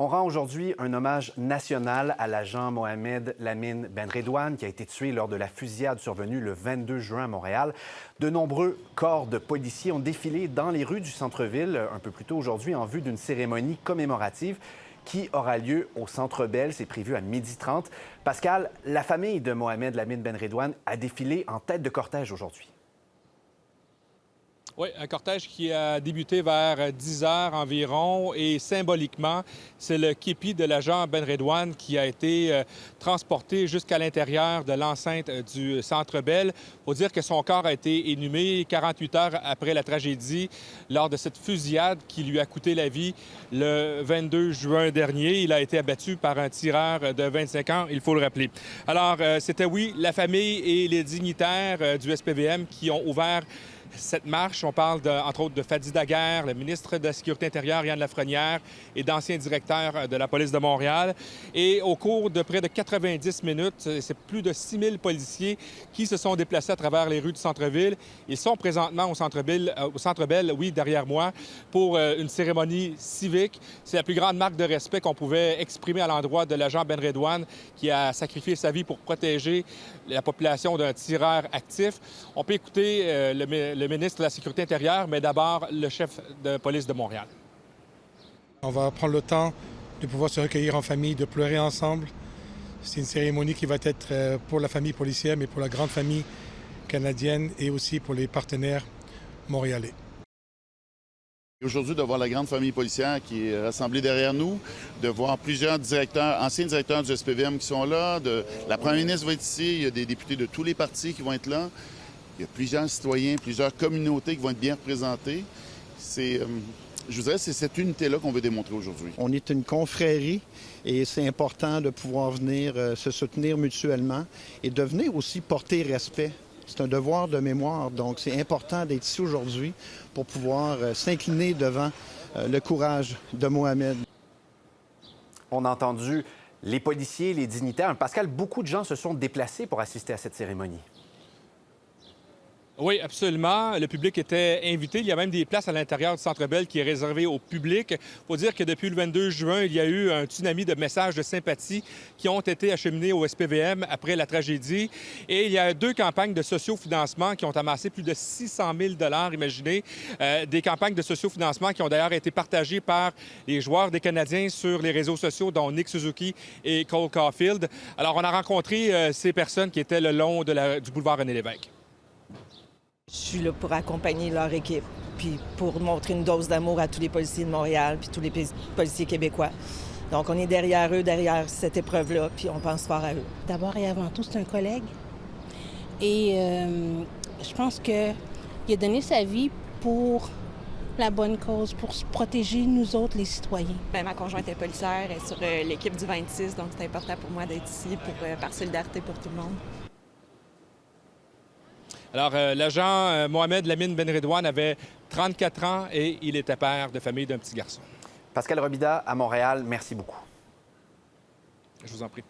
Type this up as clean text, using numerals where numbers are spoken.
On rend aujourd'hui un hommage national à l'agent Mohamed Lamine Benredouane qui a été tué lors de la fusillade survenue le 22 juin à Montréal. De nombreux corps de policiers ont défilé dans les rues du centre-ville un peu plus tôt aujourd'hui en vue d'une cérémonie commémorative qui aura lieu au Centre Bell. C'est prévu à 12h30. Pascal, la famille de Mohamed Lamine Benredouane a défilé en tête de cortège aujourd'hui. Oui, un cortège qui a débuté vers 10 heures environ et symboliquement, c'est le képi de l'agent Benredouane qui a été transporté jusqu'à l'intérieur de l'enceinte du Centre Bell. Il faut dire que son corps a été inhumé 48 heures après la tragédie lors de cette fusillade qui lui a coûté la vie le 22 juin dernier. Il a été abattu par un tireur de 25 ans, il faut le rappeler. Alors, c'était, oui, la famille et les dignitaires du SPVM qui ont ouvert cette marche. On parle, entre autres, de Fadi Daguerre, le ministre de la Sécurité intérieure, Yann Lafrenière, et d'anciens directeurs de la police de Montréal. Et au cours de près de 90 minutes, c'est plus de 6 000 policiers qui se sont déplacés à travers les rues du centre-ville. Ils sont présentement au Centre Bell, oui, derrière moi, pour une cérémonie civique. C'est la plus grande marque de respect qu'on pouvait exprimer à l'endroit de l'agent Benredouane qui a sacrifié sa vie pour protéger la population d'un tireur actif. On peut écouter le ministre de la Sécurité intérieure, mais d'abord le chef de police de Montréal. On va prendre le temps de pouvoir se recueillir en famille, de pleurer ensemble. C'est une cérémonie qui va être pour la famille policière, mais pour la grande famille canadienne et aussi pour les partenaires montréalais. Aujourd'hui, de voir la grande famille policière qui est rassemblée derrière nous, de voir plusieurs directeurs, anciens directeurs du SPVM qui sont là, la première ministre va être ici, il y a des députés de tous les partis qui vont être là. Il y a plusieurs citoyens, plusieurs communautés qui vont être bien représentées. Je vous dirais, c'est cette unité-là qu'on veut démontrer aujourd'hui. On est une confrérie et c'est important de pouvoir venir se soutenir mutuellement et de venir aussi porter respect. C'est un devoir de mémoire, donc c'est important d'être ici aujourd'hui pour pouvoir s'incliner devant le courage de Mohamed. On a entendu les policiers, les dignitaires. Pascal, beaucoup de gens se sont déplacés pour assister à cette cérémonie. Oui, absolument. Le public était invité. Il y a même des places à l'intérieur du Centre Bell qui est réservé au public. Il faut dire que depuis le 22 juin, il y a eu un tsunami de messages de sympathie qui ont été acheminés au SPVM après la tragédie. Et il y a 2 campagnes de sociofinancement qui ont amassé plus de 600 000 $, imaginez. Des campagnes de sociofinancement qui ont d'ailleurs été partagées par les joueurs des Canadiens sur les réseaux sociaux, dont Nick Suzuki et Cole Caulfield. Alors, on a rencontré ces personnes qui étaient le long du boulevard René-Lévesque. Je suis là pour accompagner leur équipe, puis pour montrer une dose d'amour à tous les policiers de Montréal, puis tous les policiers québécois. Donc, on est derrière eux, derrière cette épreuve-là, puis on pense fort à eux. D'abord et avant tout, c'est un collègue. Et je pense qu'il a donné sa vie pour la bonne cause, pour se protéger, nous autres, les citoyens. Bien, ma conjointe est policière, elle est sur l'équipe du 26, donc c'est important pour moi d'être ici par solidarité pour tout le monde. Alors, l'agent Mohamed Lamine Benredouane avait 34 ans et il était père de famille d'un petit garçon. Pascal Robida, à Montréal, merci beaucoup. Je vous en prie.